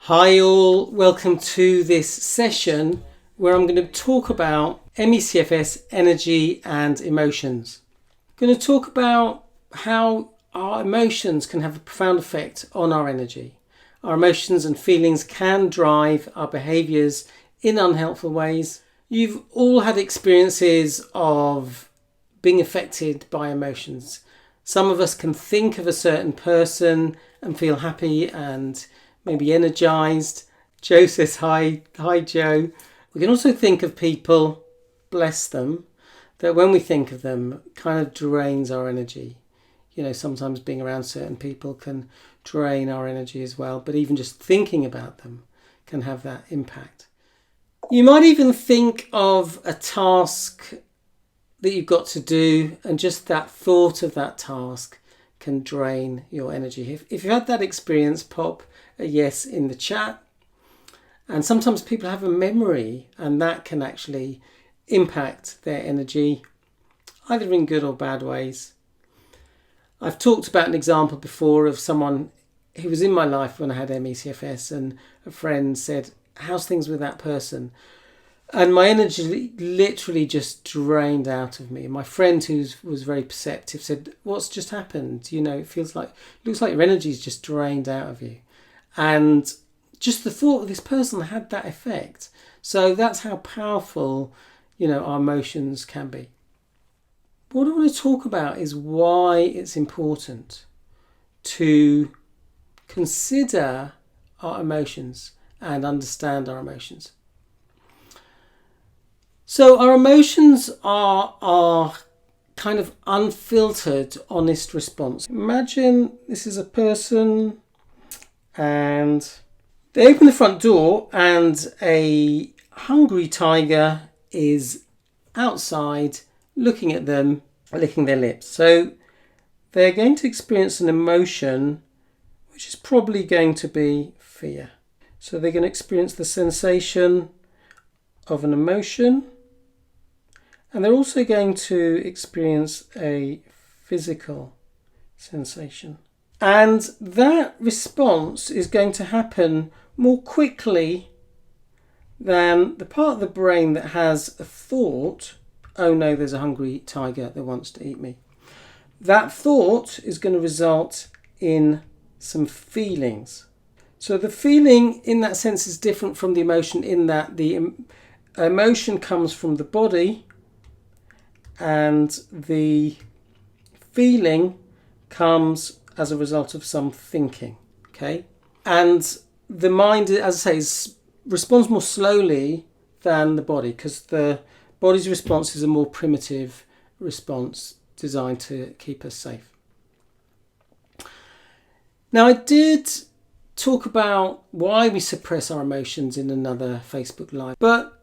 Hi all, welcome to this session where I'm going to talk about mecfs, energy and emotions. I'm going to talk about how our emotions can have a profound effect on our energy. Our emotions and feelings can drive our behaviours in unhelpful ways. You've all had experiences of being affected by emotions. Some of us can think of a certain person and feel happy and maybe energized. Joe says hi Joe. We can also think of people, bless them, that when we think of them kind of drains our energy. You know, sometimes being around certain people can drain our energy as well, but even just thinking about them can have that impact. You might even think of a task that you've got to do, and just that thought of that task can drain your energy. If you've had that experience, pop a yes in the chat. And sometimes people have a memory, and that can actually impact their energy, either in good or bad ways. I've talked about an example before of someone who was in my life when I had mecfs, and a friend said, "How's things with that person?" And my energy literally just drained out of me. My friend, who was very perceptive, said, "What's just happened? You know, it looks like your energy's just drained out of you." And just the thought of this person had that effect. So that's how powerful, our emotions can be. What I want to talk about is why it's important to consider our emotions and understand our emotions. So our emotions are our kind of unfiltered, honest response. Imagine this is a person and they open the front door and a hungry tiger is outside looking at them, licking their lips. So they're going to experience an emotion which is probably going to be fear. So they're going to experience the sensation of an emotion, and they're also going to experience a physical sensation. And that response is going to happen more quickly than the part of the brain that has a thought, "Oh no, there's a hungry tiger that wants to eat me." That thought is going to result in some feelings. So the feeling in that sense is different from the emotion, in that the emotion comes from the body and the feeling comes as a result of some thinking, okay? And the mind, as I say, responds more slowly than the body, because the body's response is a more primitive response designed to keep us safe. Now, I did talk about why we suppress our emotions in another Facebook Live, but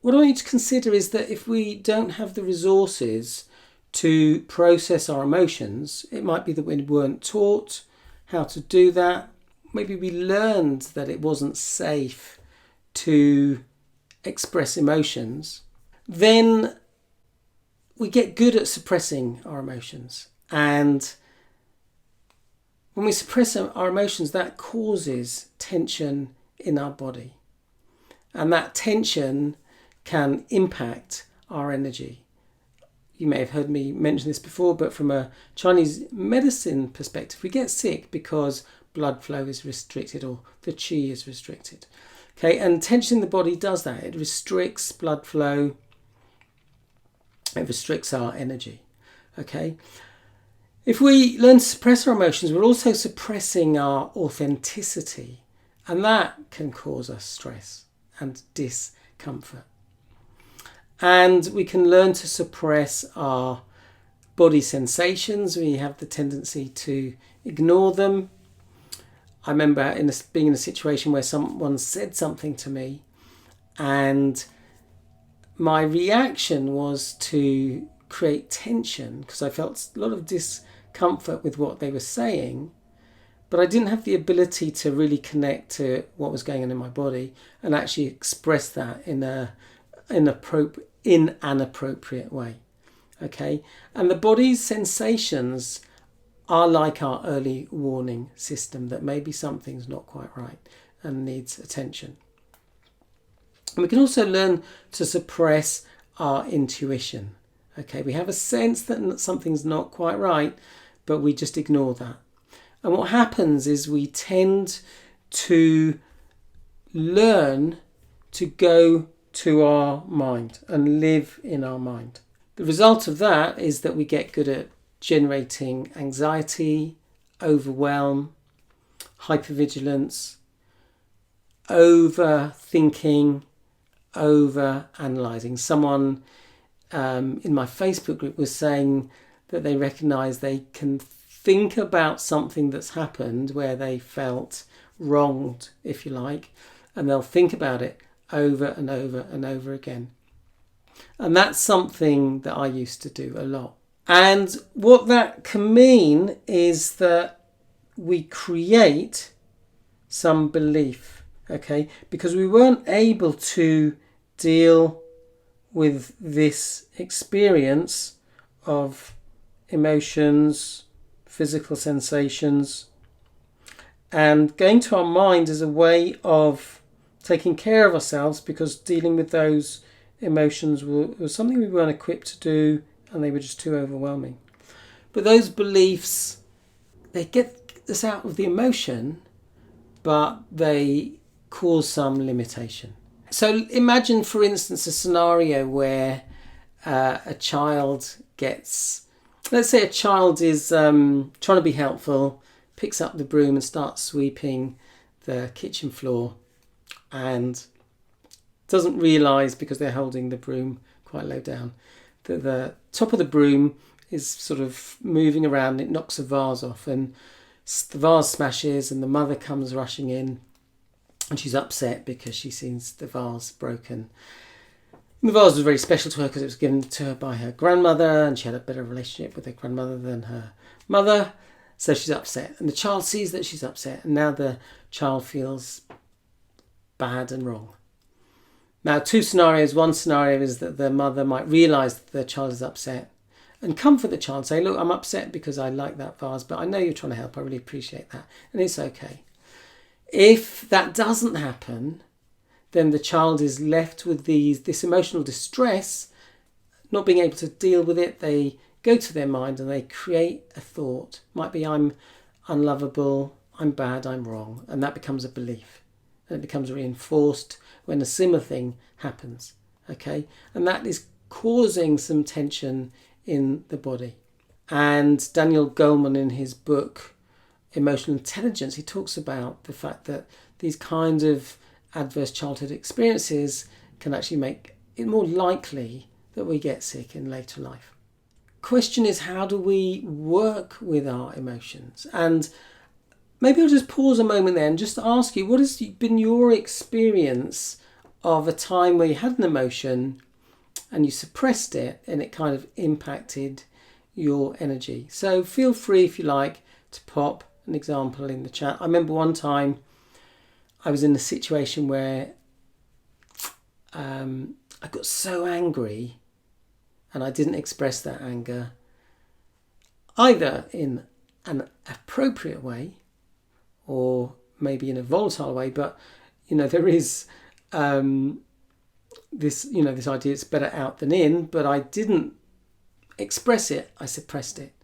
what I want you to consider is that if we don't have the resources to process our emotions, it might be that we weren't taught how to do that. Maybe we learned that it wasn't safe to express emotions. Then we get good at suppressing our emotions. And when we suppress our emotions, that causes tension in our body. And that tension can impact our energy. You may have heard me mention this before, but from a Chinese medicine perspective, we get sick because blood flow is restricted or the qi is restricted. Okay, and tension in the body does that. It restricts blood flow. It restricts our energy. Okay. If we learn to suppress our emotions, we're also suppressing our authenticity, and that can cause us stress and discomfort. And we can learn to suppress our body sensations. We have the tendency to ignore them. I remember being in a situation where someone said something to me, and my reaction was to create tension because I felt a lot of discomfort with what they were saying, but I didn't have the ability to really connect to what was going on in my body and actually express that in an appropriate way. Okay, and the body's sensations are like our early warning system that maybe something's not quite right. and needs attention. And we can also learn to suppress our intuition. Okay, we have a sense that something's not quite right, but we just ignore that. And what happens is we tend to learn to go to our mind and live in our mind. The result of that is that we get good at generating anxiety, overwhelm, hypervigilance, overthinking, over-analysing. Someone in my Facebook group was saying that they recognise they can think about something that's happened where they felt wronged, if you like, and they'll think about it over and over and over again. And that's something that I used to do a lot. And what that can mean is that we create some belief, okay? Because we weren't able to deal with this experience of emotions, physical sensations, and going to our mind is a way of taking care of ourselves, because dealing with those emotions was something we weren't equipped to do, and they were just too overwhelming. But those beliefs, they get us out of the emotion, but they cause some limitation. So imagine, for instance, a scenario where a child gets, let's say a child is trying to be helpful, picks up the broom and starts sweeping the kitchen floor, and doesn't realise, because they're holding the broom quite low down, that the top of the broom is sort of moving around. It knocks a vase off, and the vase smashes, and the mother comes rushing in, and she's upset because she sees the vase broken. And the vase was very special to her because it was given to her by her grandmother, and she had a better relationship with her grandmother than her mother, so she's upset. And the child sees that she's upset, and now the child feels bad and wrong. Now, two scenarios. One scenario is that the mother might realise that the child is upset and comfort the child, say, look, I'm upset because I like that vase, but I know you're trying to help. I really appreciate that. And it's okay. If that doesn't happen, then the child is left with this emotional distress, not being able to deal with it. They go to their mind and they create a thought. Might be, I'm unlovable, I'm bad, I'm wrong. And that becomes a belief. And it becomes reinforced when a similar thing happens. Okay? And that is causing some tension in the body. And Daniel Goleman, in his book Emotional Intelligence, he talks about the fact that these kinds of adverse childhood experiences can actually make it more likely that we get sick in later life. Question is, how do we work with our emotions? And maybe I'll just pause a moment there and just ask you, what has been your experience of a time where you had an emotion and you suppressed it and it kind of impacted your energy? So feel free, if you like, to pop an example in the chat. I remember one time I was in a situation where I got so angry, and I didn't express that anger either in an appropriate way or maybe in a volatile way. But there is this idea it's better out than in. But I didn't express it. I suppressed it,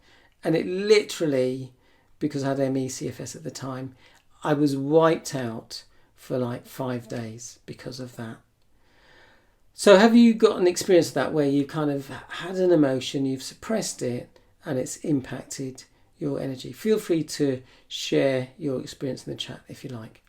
and it literally, because I had mecfs at the time, I was wiped out for like 5 days because of that. So have you got an experience of that where you kind of had an emotion, you've suppressed it, and it's impacted your energy? Feel free to share your experience in the chat if you like.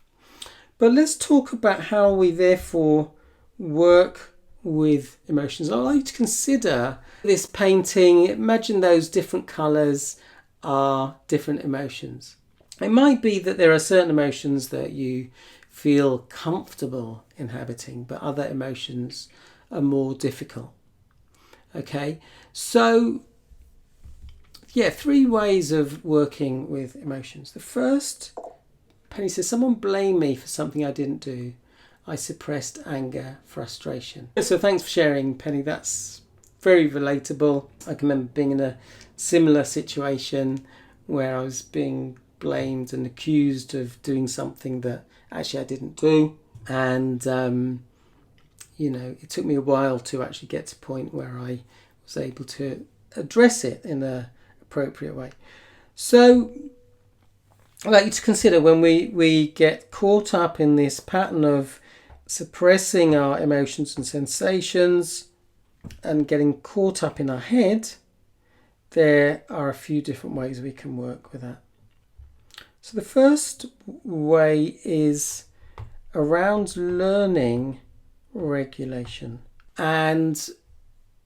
But let's talk about how we therefore work with emotions. I'd like you to consider this painting. Imagine those different colours are different emotions. It might be that there are certain emotions that you feel comfortable inhabiting, but other emotions are more difficult. Okay, so 3 ways of working with emotions. The first, Penny says, someone blamed me for something I didn't do. I suppressed anger, frustration. So thanks for sharing, Penny. That's very relatable. I can remember being in a similar situation where I was being blamed and accused of doing something that actually I didn't do. And, it took me a while to actually get to a point where I was able to address it in an appropriate way. So I'd like you to consider when we get caught up in this pattern of suppressing our emotions and sensations and getting caught up in our head, there are a few different ways we can work with that. So the first way is around learning regulation. And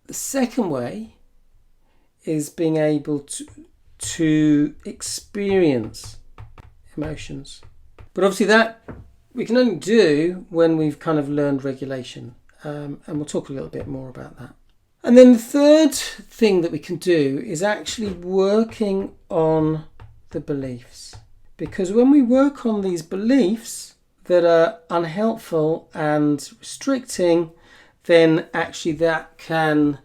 the second way is being able to experience emotions. But obviously that we can only do when we've kind of learned regulation. And we'll talk a little bit more about that. And then the third thing that we can do is actually working on the beliefs. Because when we work on these beliefs that are unhelpful and restricting, then actually that can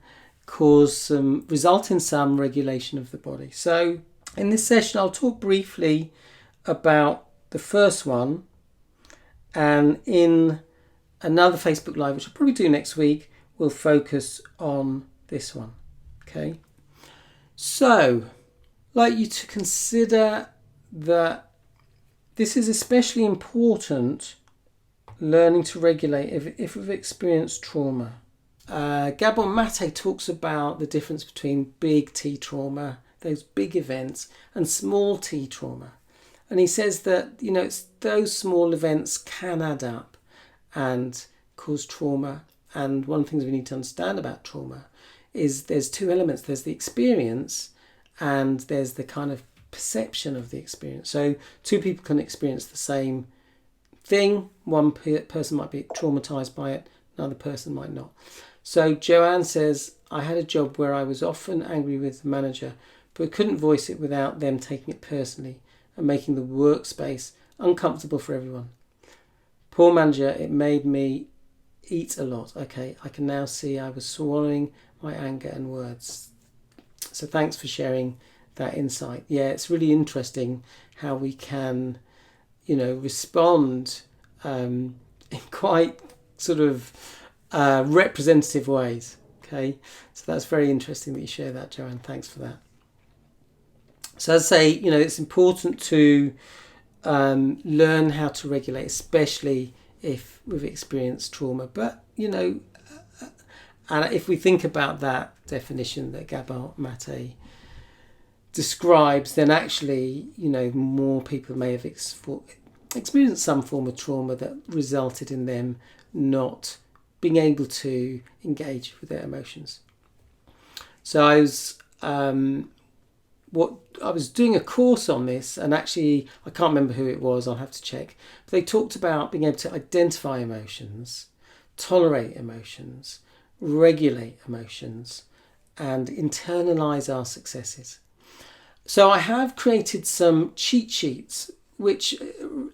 result in some regulation of the body. So in this session, I'll talk briefly about the first one, and in another Facebook Live, which I'll probably do next week, we'll focus on this one. Okay. So, I'd like you to consider that this is especially important, learning to regulate if we've experienced trauma. Gabor Mate talks about the difference between big T trauma, those big events, and small T trauma. And he says that, those small events can add up and cause trauma. And one of the things we need to understand about trauma is there's two elements. There's the experience and there's the kind of perception of the experience. So two people can experience the same thing. One person might be traumatized by it, another person might not. So Joanne says, I had a job where I was often angry with the manager, but couldn't voice it without them taking it personally and making the workspace uncomfortable for everyone. Poor manager, it made me eat a lot. Okay, I can now see I was swallowing my anger and words. So thanks for sharing that insight. Yeah, it's really interesting how we can, respond in quite sort of representative ways. Okay, so that's very interesting that you share that, Joanne. Thanks for that. So as I say, it's important to learn how to regulate, especially if we've experienced trauma. But, and if we think about that definition that Gabor Mate describes, then actually, more people may have experienced some form of trauma that resulted in them not being able to engage with their emotions. So I was doing a course on this, and actually I can't remember who it was, I'll have to check, but they talked about being able to identify emotions, tolerate emotions, regulate emotions, and internalize our successes. So I have created some cheat sheets which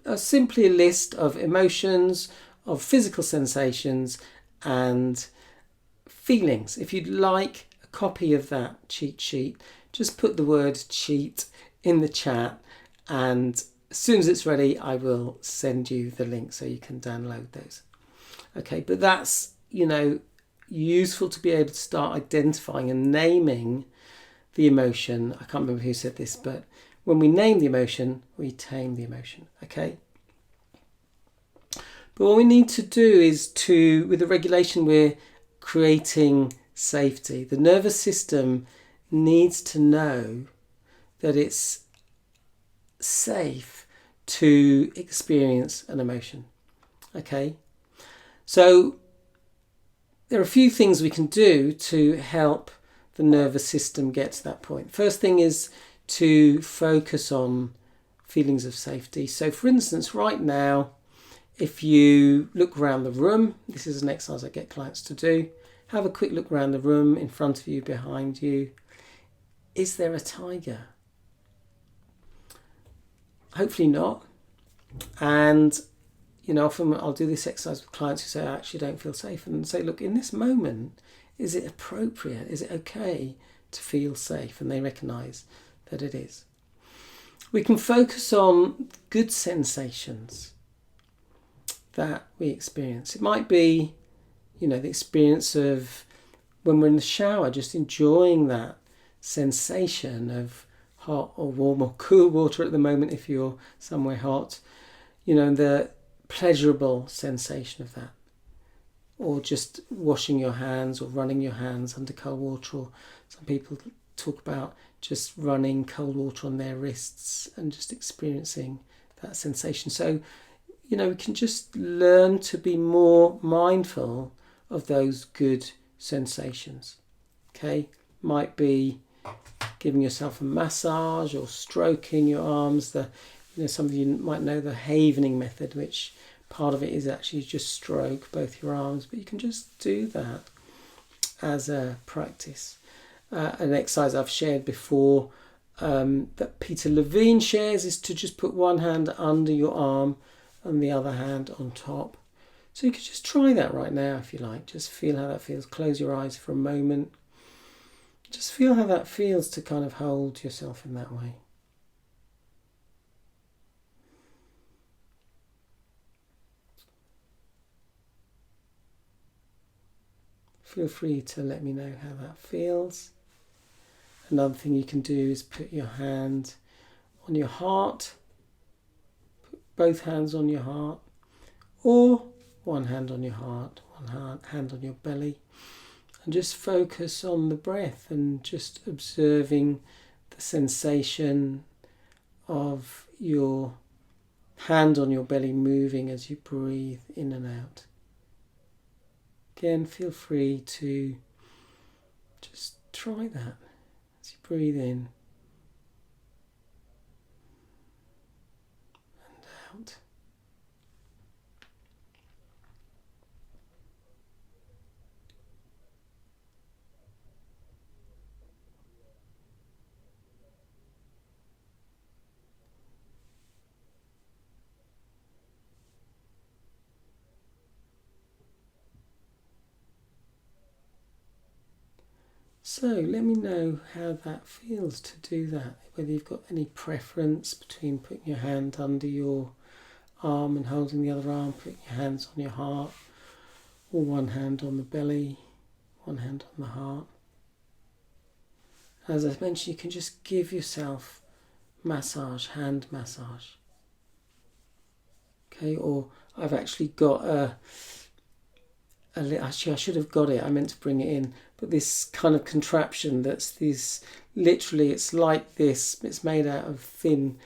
are simply a list of emotions, of physical sensations and feelings. If you'd like a copy of that cheat sheet, just put the word cheat in the chat, and as soon as it's ready, I will send you the link so you can download those. Okay, but that's, useful to be able to start identifying and naming the emotion. I can't remember who said this, but when we name the emotion, we tame the emotion. Okay. But what we need to do is with the regulation, we're creating safety. The nervous system needs to know that it's safe to experience an emotion. Okay, so there are a few things we can do to help the nervous system get to that point. First thing is to focus on feelings of safety. So for instance, right now, if you look around the room, this is an exercise I get clients to do. Have a quick look around the room, in front of you, behind you. Is there a tiger? Hopefully not. And, often I'll do this exercise with clients who say, I actually don't feel safe. And say, look, in this moment, is it appropriate? Is it okay to feel safe? And they recognise that it is. we can focus on good sensations that we experience. It might be, the experience of when we're in the shower, just enjoying that sensation of hot or warm or cool water at the moment if you're somewhere hot, the pleasurable sensation of that. Or just washing your hands or running your hands under cold water, or some people talk about just running cold water on their wrists and just experiencing that sensation. So, we can just learn to be more mindful of those good sensations. Okay, might be giving yourself a massage or stroking your arms. Some of you might know the havening method, which part of it is actually just stroke both your arms, but you can just do that as a practice. An exercise I've shared before that Peter Levine shares is to just put one hand under your arm and the other hand on top. So you could just try that right now if you like. Just feel how that feels. Close your eyes for a moment. Just feel how that feels to kind of hold yourself in that way. Feel free to let me know how that feels. Another thing you can do is put your hand on your heart. Put both hands on your heart. Or one hand on your heart, one hand on your belly. And just focus on the breath and just observing the sensation of your hand on your belly moving as you breathe in and out. Again, feel free to just try that as you breathe in and out. So let me know how that feels to do that, whether you've got any preference between putting your hand under your arm and holding the other arm, putting your hands on your heart, or one hand on the belly, one hand on the heart. As I mentioned, you can just give yourself hand massage. Okay, or I've actually got actually I should have got it, I meant to bring it in, but this kind of contraption that's this, literally it's like this, it's made out of thin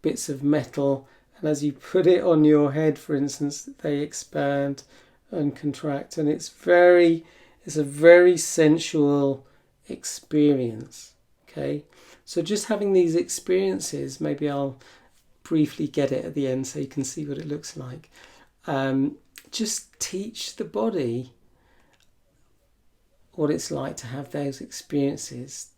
bits of metal, and as you put it on your head, for instance, they expand and contract, and it's a very sensual experience. Okay, so just having these experiences, maybe I'll briefly get it at the end so you can see what it looks like. Just teach the body what it's like to have those experiences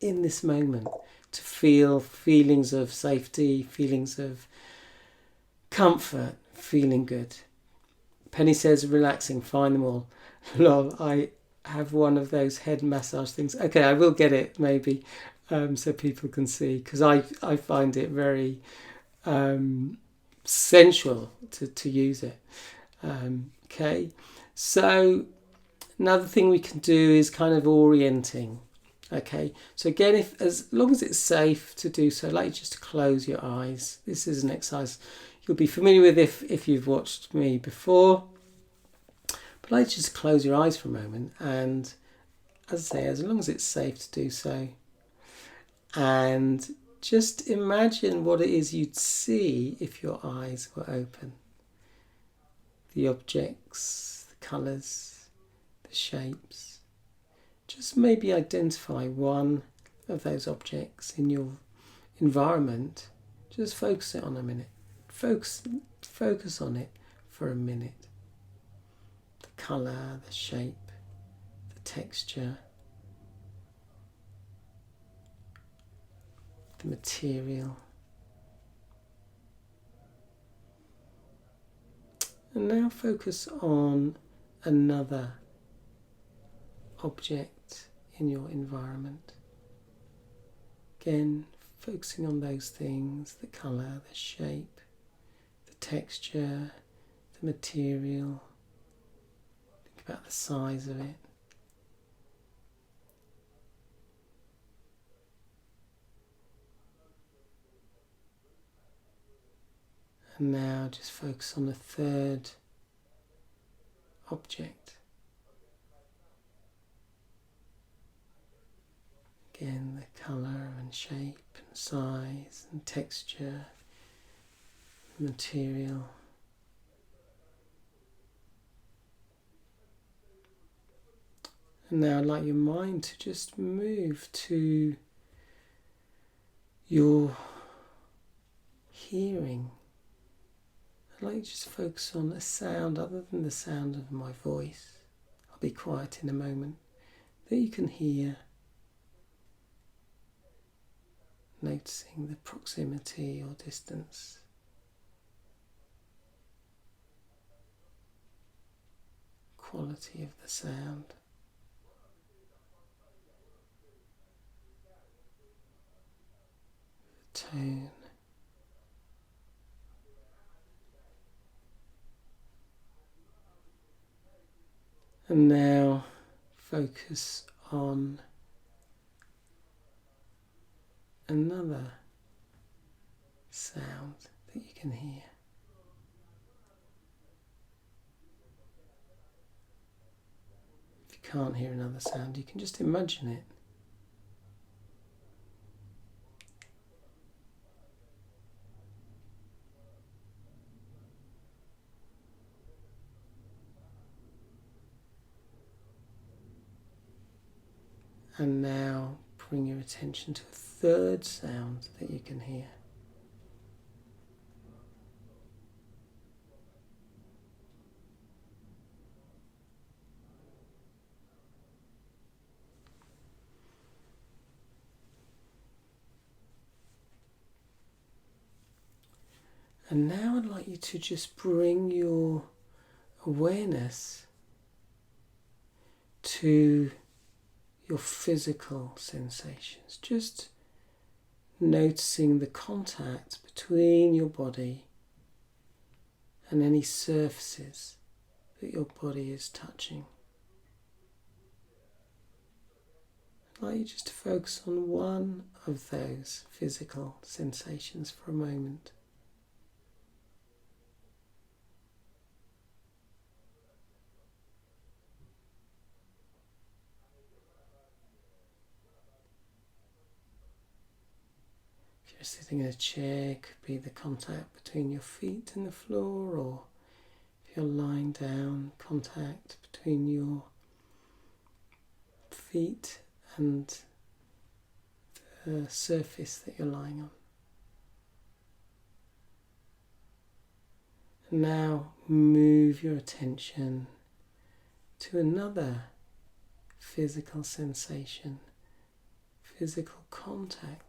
in this moment, to feel feelings of safety, feelings of comfort, feeling good. Penny says relaxing, find them all. Lol, I have one of those head massage things. Okay, I will get it maybe so people can see, because I find it very sensual to use it. Okay, so another thing we can do is kind of orienting. Okay, so again, as long as it's safe to do so, like just to close your eyes. This is an exercise you'll be familiar with if you've watched me before. But like just close your eyes for a moment, and as I say, as long as it's safe to do so, and just imagine what it is you'd see if your eyes were open. The objects, the colours, the shapes. Just maybe identify one of those objects in your environment. Just focus it on a minute. Focus on it for a minute. The colour, the shape, the texture, the material. And now focus on another object in your environment. Again, focusing on those things, the colour, the shape, the texture, the material. Think about the size of it. And now just focus on the third object. Again, the colour and shape and size and texture, material. And now I'd like your mind to just move to your hearing. I'd like you to just focus on a sound other than the sound of my voice. I'll be quiet in a moment, that you can hear. Noticing the proximity or distance. Quality of the sound. The tone. And now focus on another sound that you can hear. If you can't hear another sound, you can just imagine it. And now bring your attention to a third sound that you can hear. And now I'd like you to just bring your awareness to your physical sensations, just noticing the contact between your body and any surfaces that your body is touching. I'd like you just to focus on one of those physical sensations for a moment. If you're sitting in a chair, it could be the contact between your feet and the floor, or if you're lying down, contact between your feet and the surface that you're lying on. And now move your attention to another physical sensation, physical contact.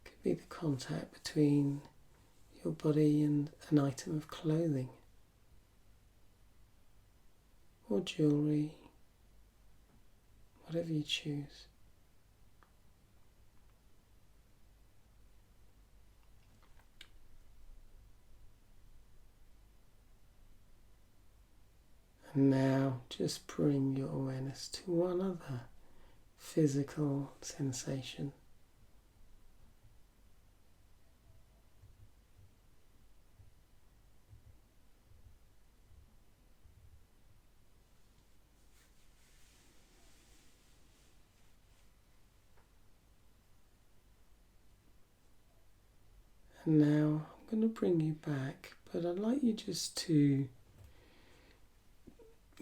Could be the contact between your body and an item of clothing or jewellery, whatever you choose. And now just bring your awareness to one other physical sensation. And now I'm going to bring you back, but I'd like you just to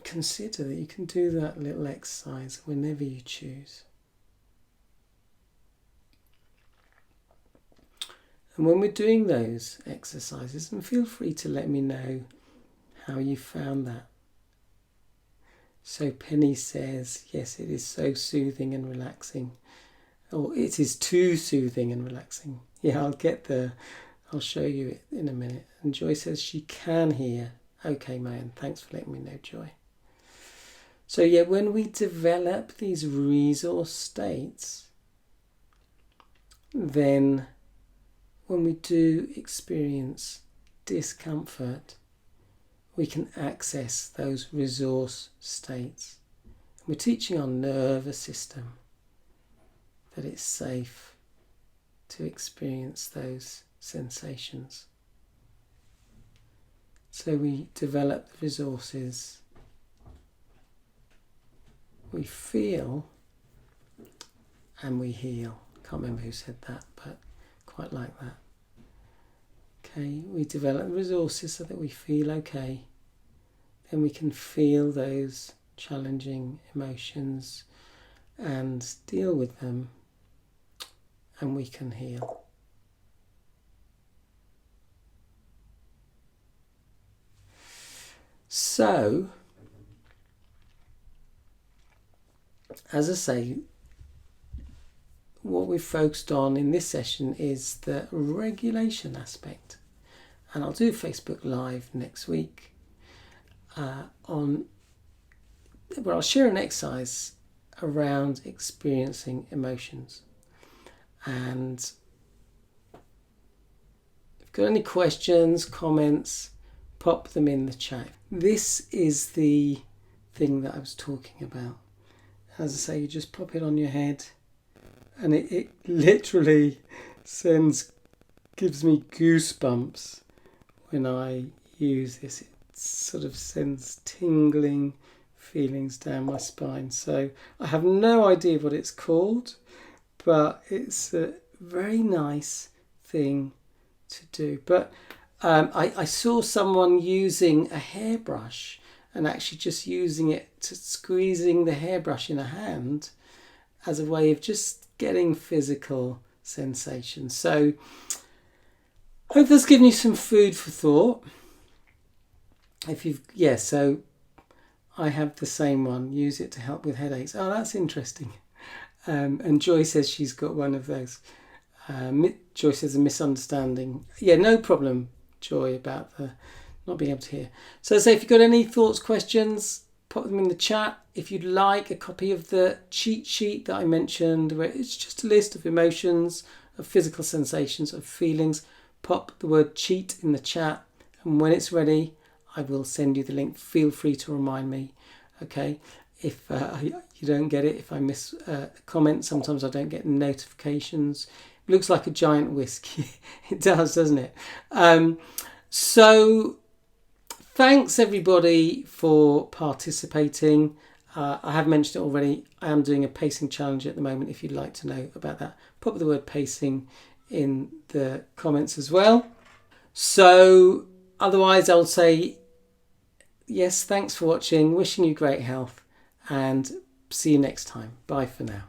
consider that you can do that little exercise whenever you choose. And when we're doing those exercises, and feel free to let me know how you found that. So Penny says, yes, it is so soothing and relaxing. Or it is too soothing and relaxing. Yeah, I'll show you it in a minute. And Joy says she can hear. Okay, man, thanks for letting me know, Joy. So yeah, when we develop these resource states, then when we do experience discomfort, we can access those resource states. We're teaching our nervous system that it's safe to experience those sensations. So we develop the resources, we feel, and we heal. Can't remember who said that, but quite like that. Okay, we develop the resources so that we feel okay. Then we can feel those challenging emotions and deal with them, and we can heal. So, as I say, what we've focused on in this session is the regulation aspect. And I'll do Facebook Live next week where I'll share an exercise around experiencing emotions. And if you've got any questions, comments, pop them in the chat. This is the thing that I was talking about. As I say, you just pop it on your head and it literally gives me goosebumps when I use this. It sort of sends tingling feelings down my spine. So I have no idea what it's called, but it's a very nice thing to do. But I saw someone using a hairbrush and actually just using it to squeezing the hairbrush in a hand as a way of just getting physical sensation. So I hope that's given you some food for thought. So I have the same one. Use it to help with headaches. Oh, that's interesting. And Joy says she's got one of those. Joy says a misunderstanding. Yeah, no problem, Joy, about the not being able to hear. So if you've got any thoughts, questions, pop them in the chat. If you'd like a copy of the cheat sheet that I mentioned, where it's just a list of emotions, of physical sensations, of feelings, pop the word cheat in the chat. And when it's ready, I will send you the link. Feel free to remind me. Okay. If you don't get it, if I miss a comment, sometimes I don't get notifications. It looks like a giant whiskey. It does, doesn't it? So thanks everybody for participating. I have mentioned it already. I am doing a pacing challenge at the moment. If you'd like to know about that, pop the word pacing in the comments as well. So otherwise I'll say yes, thanks for watching, wishing you great health, and see you next time. Bye for now.